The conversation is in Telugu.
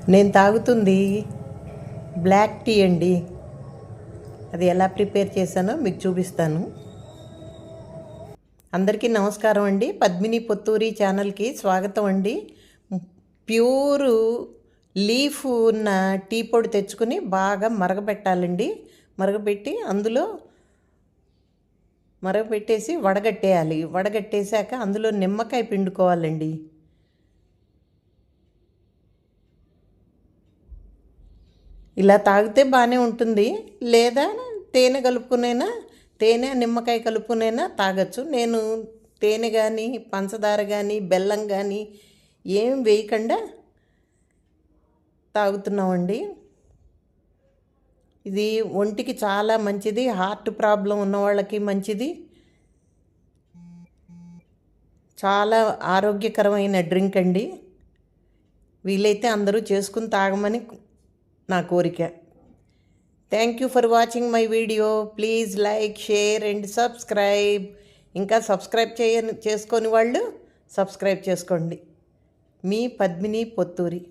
నేను తాగుతుంది బ్లాక్ టీ అండి. అది ఎలా ప్రిపేర్ చేశానో మీకు చూపిస్తాను. అందరికీ నమస్కారం అండి. పద్మిని పొత్తూరి ఛానల్కి స్వాగతం అండి. ప్యూరు లీఫ్ ఉన్న టీ పొడి తెచ్చుకొని బాగా మరగబెట్టాలండి. మరగబెట్టి అందులో మరగబెట్టేసి వడగట్టేయాలి. వడగట్టేశాక అందులో నిమ్మకాయ పిండుకోవాలండి. ఇలా తాగితే బాగానే ఉంటుంది. లేదా తేనె కలుపుకునైనా, తేనె నిమ్మకాయ కలుపుకునైనా తాగొచ్చు. నేను తేనె కానీ, పంచదార కానీ, బెల్లం కానీ ఏం వేయకుండా తాగుతున్నామండి. ఇది ఒంటికి చాలా మంచిది. హార్ట్ ప్రాబ్లం ఉన్న వాళ్ళకి మంచిది. చాలా ఆరోగ్యకరమైన డ్రింక్ అండి. వీలైతే అందరూ చేసుకుని తాగమని నా కోరిక. Thank you for watching my video. Please like, share and subscribe. ఇంకా సబ్స్క్రైబ్ చేసుకొని వాళ్ళు సబ్స్క్రైబ్ చేసుకోండి. మీ పద్మిని పొత్తూరి.